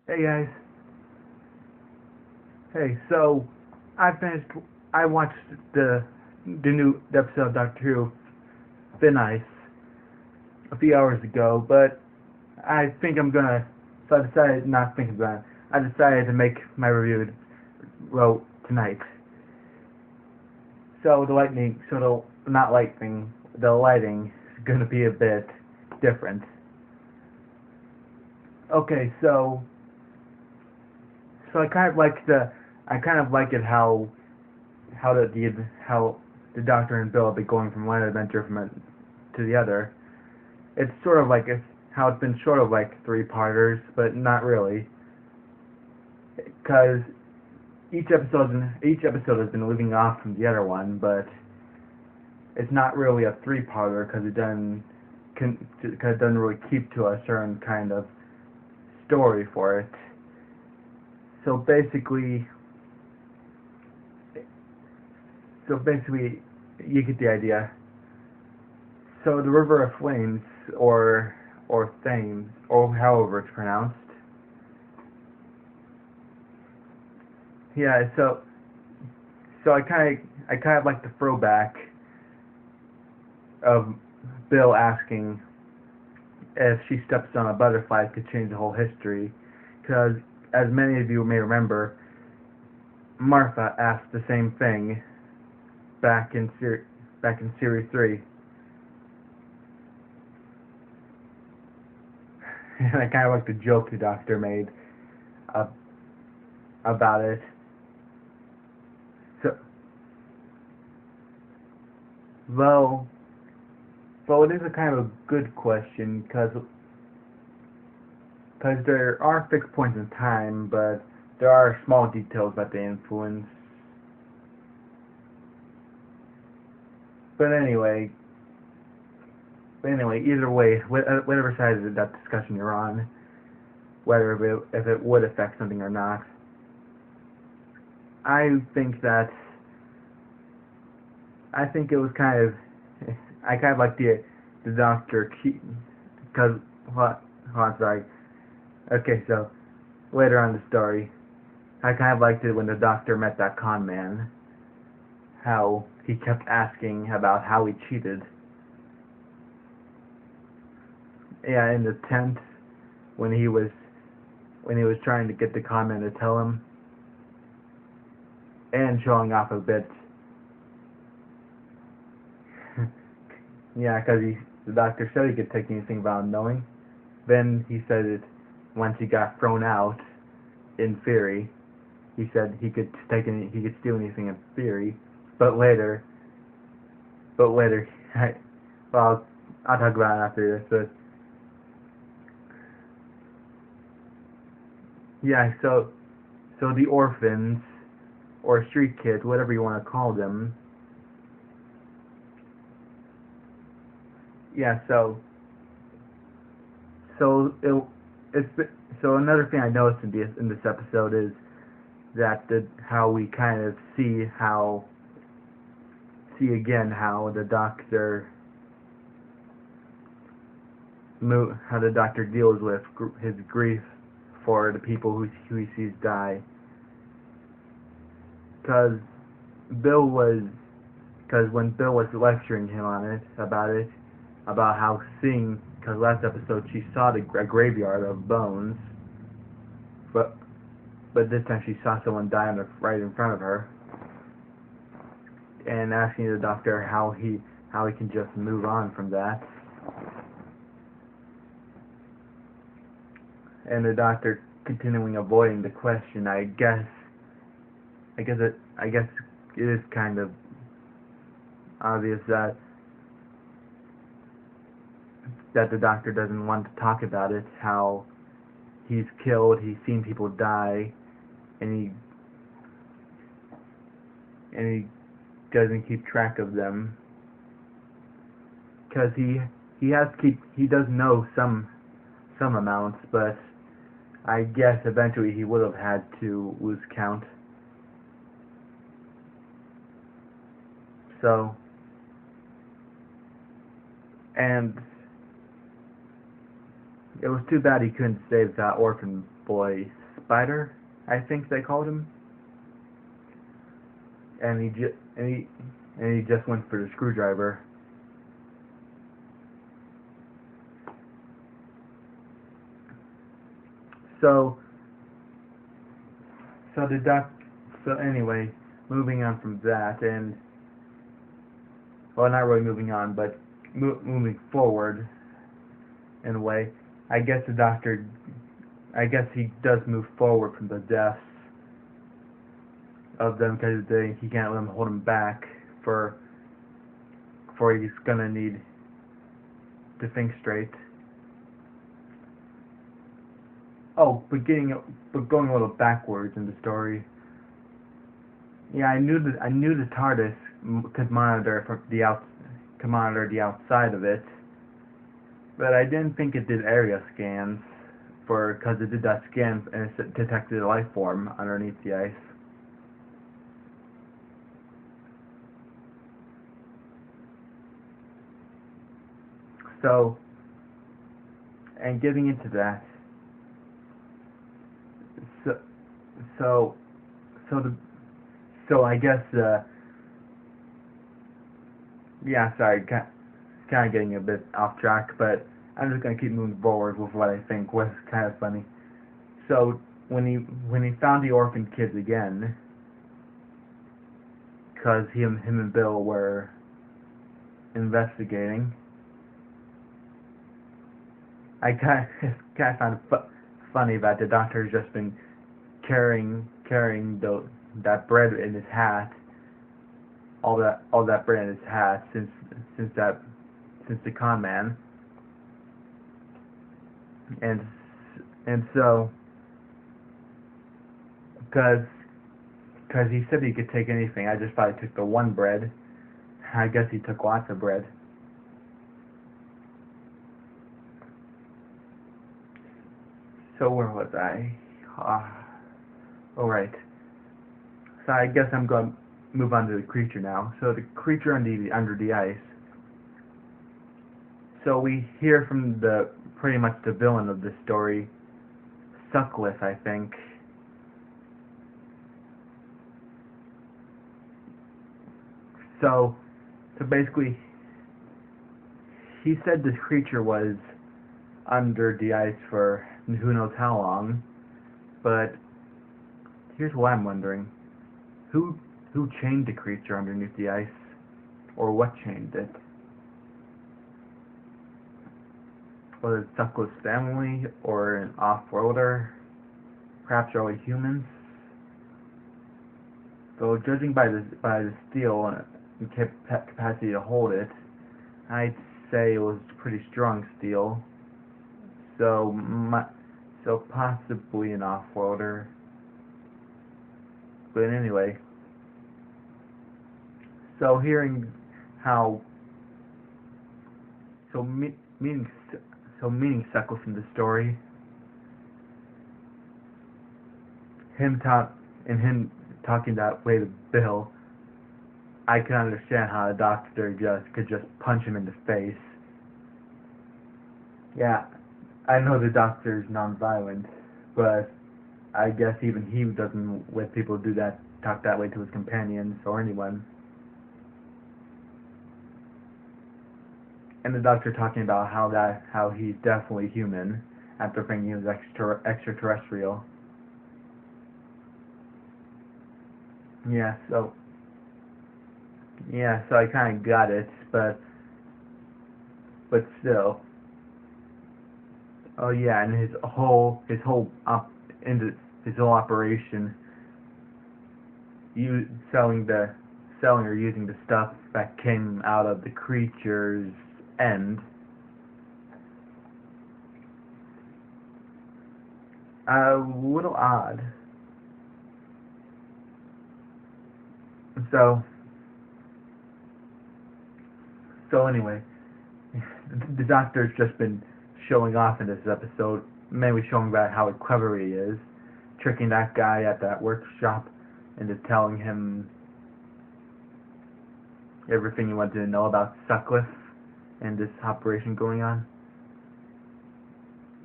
Hey guys. Hey, so I finished. I watched the new episode of Doctor Who, Thin Ice, a few hours ago, but I think I'm gonna. So I decided not to think about it. I decided to make my review wrote tonight. So the not lightning, the lighting is gonna be a bit different. Okay, so I kind of like it how the Doctor and Bill have been going from one adventure to the other. It's sort of like how it's been sort of like three-parters, but not really, because each episode has been leaving off from the other one, but it's not really a three-parter because it doesn't really keep to a certain kind of story for it. So basically, so basically, you get the idea. So the River of Flames, or Thames, or however it's pronounced. Yeah. So I kind of like the throwback of Bill asking if she steps on a butterfly it could change the whole history, because as many of you may remember, Martha asked the same thing back in series 3. And I kind of like the joke the Doctor made uh, about it. So, well, well, it is a kind of a good question because there are fixed points in time, but there are small details that they influence. But anyway, either way, whatever side of that discussion you're on, whether if it would affect something or not, I think that I think it was kind of I kind of like the Doctor because what hold on, sorry. Okay, so later on in the story, I kind of liked it when the Doctor met that con man. How he kept asking about how he cheated. Yeah, in the tent when he was trying to get the con man to tell him, and showing off a bit. Yeah, because the Doctor said he could take anything without knowing. Then he said it once he got thrown out in theory. He said he could steal anything in theory, but later, but later, well, I'll talk about it after this. But yeah, so the orphans or street kids, whatever you want to call them. Yeah, so it's so another thing I noticed in this episode is that how we kind of see again how the Doctor deals with his grief for the people who he sees die. Because Bill was because when Bill was lecturing him about how seeing, because last episode she saw a graveyard of bones, but this time she saw someone die right in front of her, and asking the Doctor how he can just move on from that, and the Doctor continuing avoiding the question. I guess it is kind of obvious that the Doctor doesn't want to talk about it. How he's seen people die, and he doesn't keep track of them, because he does know some amounts, but I guess eventually he would have had to lose count. So, and it was too bad he couldn't save that orphan boy Spider, I think they called him, and he just went for the screwdriver. So anyway, moving on from that, and well, not really moving on, but moving forward in a way. I guess he does move forward from the deaths of them because he can't let them hold him back for he's gonna need to think straight. Oh, but going a little backwards in the story. Yeah, I knew the TARDIS could monitor the outside of it, but I didn't think it did area scans because it did that scan and it detected a life form underneath the ice. So, and getting into that, so I guess yeah, sorry, kind of getting a bit off track, but I'm just gonna keep moving forward with what I think was kind of funny. So when he found the orphan kids again, because him and Bill were investigating, I kind of found it funny that the doctor's just been carrying that bread in his hat, all that bread in his hat since the con man, and so because he said he could take anything, I just thought he took the one bread. I guess he took lots of bread. So where was I? Alright. So I guess I'm going to move on to the creature now. So the creature under the ice. So we hear from pretty much the villain of this story, Sutcliffe, I think. So basically, he said this creature was under the ice for who knows how long, but here's what I'm wondering. Who chained the creature underneath the ice? Or what chained it? Was it Sutcliffe's family, or an off-worlder? Perhaps early humans? Though judging by the steel and capacity to hold it, I'd say it was pretty strong steel. So possibly an off-worlder. But anyway, so hearing how meeting Sutcliffe in the story, him talking that way to Bill, I can understand how a doctor could just punch him in the face. Yeah, I know the doctor's non-violent, but I guess even he doesn't let people talk that way to his companions or anyone. And the doctor talking about how he's definitely human after thinking he was extraterrestrial. Yeah, so I kind of got it, but still. Oh yeah, and his whole operation, selling or using the stuff that came out of the creature's end. A little odd. So anyway, the doctor's just been showing off in this episode, mainly showing about how clever he is, tricking that guy at that workshop into telling him everything he wanted to know about Sutcliffe and this operation going on.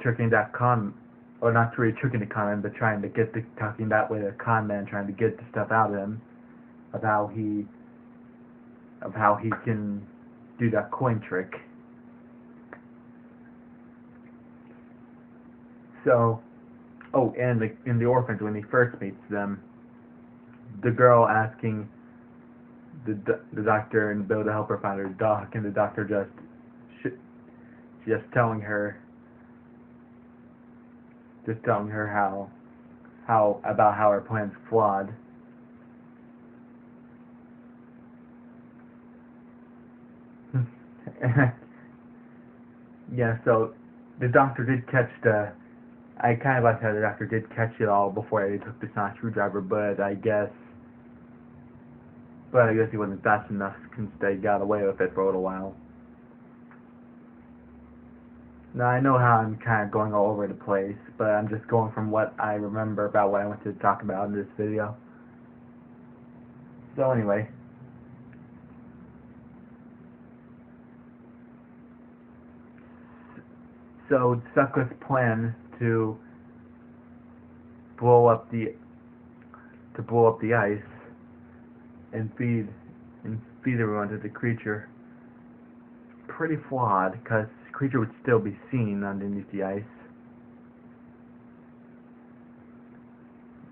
Tricking that con or not really tricking the con man, but trying to get talking that way to the con man, trying to get the stuff out of him of how he can do that coin trick. So, and in the orphanage when he first meets them, the girl asking the doctor and Bill to help her find her dog, and the doctor just telling her how about how her plan's flawed. Yeah, so the doctor did catch I kind of liked how the doctor did catch it all before he took the sonic screwdriver, but I guess he wasn't fast enough since they got away with it for a little while. Now I know how I'm kind of going all over the place, but I'm just going from what I remember about what I wanted to talk about in this video. So anyway. So Sutcliffe's plan to blow up the ice and feed everyone to the creature, pretty flawed, because the creature would still be seen underneath the ice.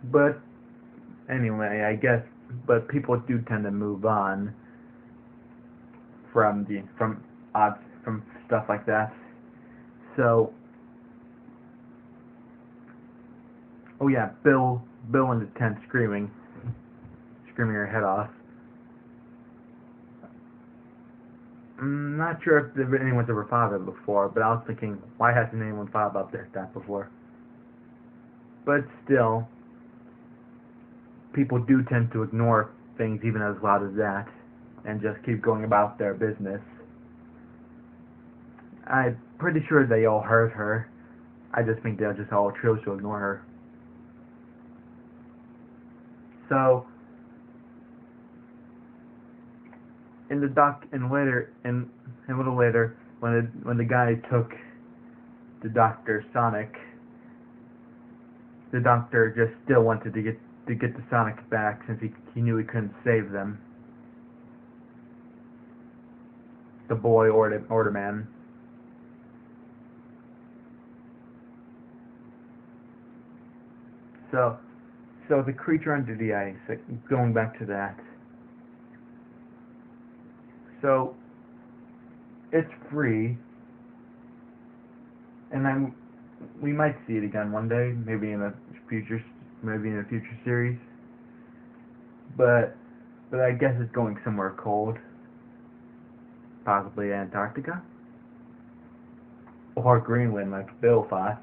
But anyway, I guess, but people do tend to move on from stuff like that. So, oh yeah, Bill in the tent screaming her head off. I'm not sure if anyone's ever thought of it before, but I was thinking, why hasn't anyone thought about that before? But still, people do tend to ignore things even as loud as that, and just keep going about their business. I'm pretty sure they all heard her. I just think they'll just all choose to ignore her. So, a little later, when the guy took the Dr. Sonic, the doctor just still wanted to get the Sonic back since he knew he couldn't save them. The boy or the man. So the creature under the ice, going back to that. So it's free, and we might see it again one day, maybe in a future series. But I guess it's going somewhere cold, possibly Antarctica or Greenland, like Bill thought.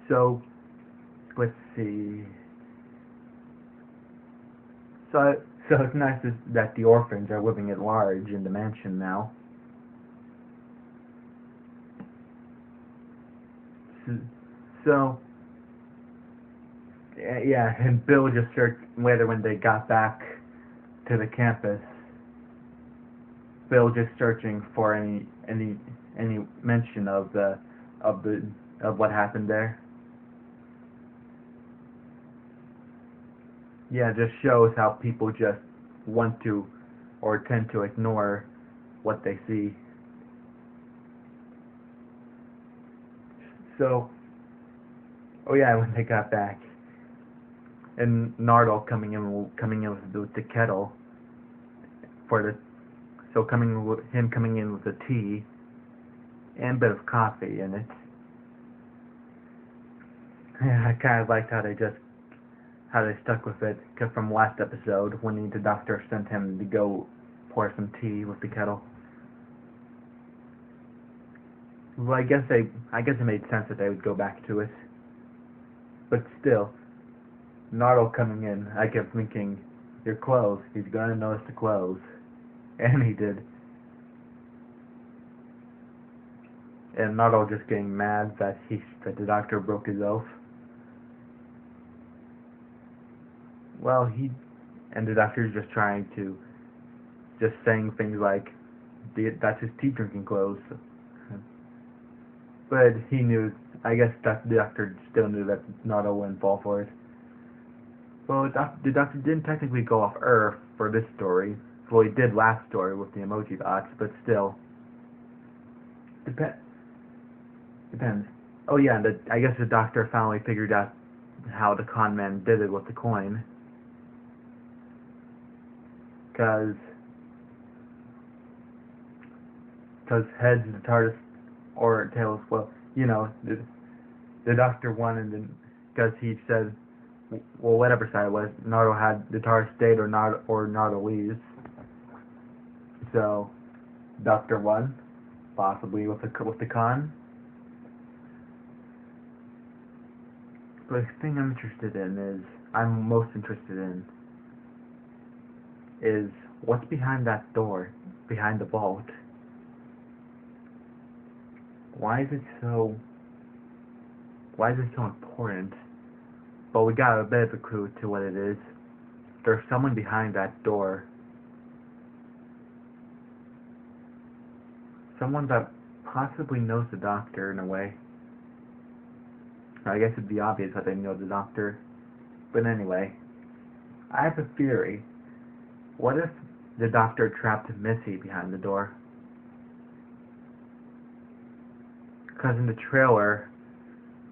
So, let's see. So it's nice that the orphans are living at large in the mansion now. So, yeah, and Bill just searched later when they got back to the campus. Bill just searching for any mention of what happened there. Yeah, it just shows how people just want to or tend to ignore what they see. So, oh yeah, when they got back, and Nardole coming in with the kettle coming in with the tea and a bit of coffee in it. Yeah, I kind of liked how they stuck with it, cause from last episode when the doctor sent him to go pour some tea with the kettle. Well, I guess it made sense that they would go back to it. But still, Nardole coming in, I kept thinking, your clothes, he's gonna notice the clothes. And he did. And Nardole just getting mad that the doctor broke his oath. Well, and the doctor's just trying to, just saying things like, that's his tea drinking clothes. But he knew, I guess the doctor still knew that Naruto wouldn't fall for it. Well, the doctor didn't technically go off Earth for this story. Well, he did last story with the emoji box, but still. Depends. Oh yeah, and I guess the doctor finally figured out how the con man did it with the coin. Cause heads the TARDIS or tails, well, the doctor won, and then because he said, well, whatever side it was, Naruto had the TARDIS stayed or Naruto leaves. So, Doctor won, possibly with the con. But the thing I'm most interested in, is what's behind that door, behind the vault. Why is it so important? Well, we got a bit of a clue to what it is. There's someone behind that door. Someone that possibly knows the doctor in a way. I guess it'd be obvious that they know the doctor. But anyway, I have a theory. What if the doctor trapped Missy behind the door? Because in the trailer,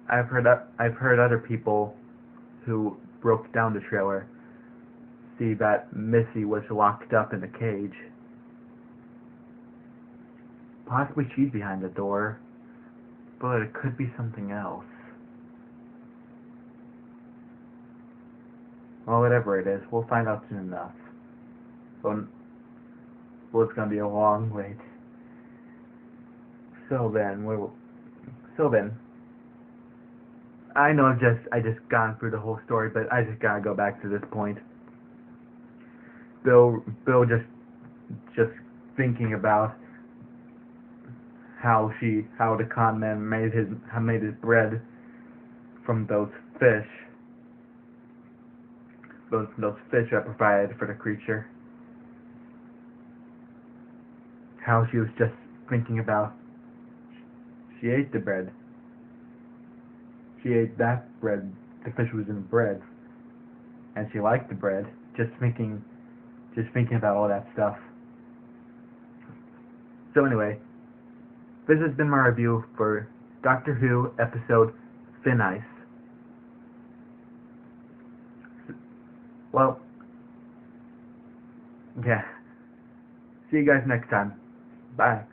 I've heard other people who broke down the trailer see that Missy was locked up in a cage. Possibly she's behind the door, but it could be something else. Well, whatever it is, we'll find out soon enough. Well, it's gonna be a long wait. So then, I know I just gone through the whole story, but I just gotta go back to this point. Bill just thinking about how the con man made his bread from those fish that provided for the creature. How she was just thinking about, she ate the bread. She ate that bread. The fish was in the bread, and she liked the bread. Just thinking about all that stuff. So anyway, this has been my review for Doctor Who episode Thin Ice. Well, yeah. See you guys next time. Bye.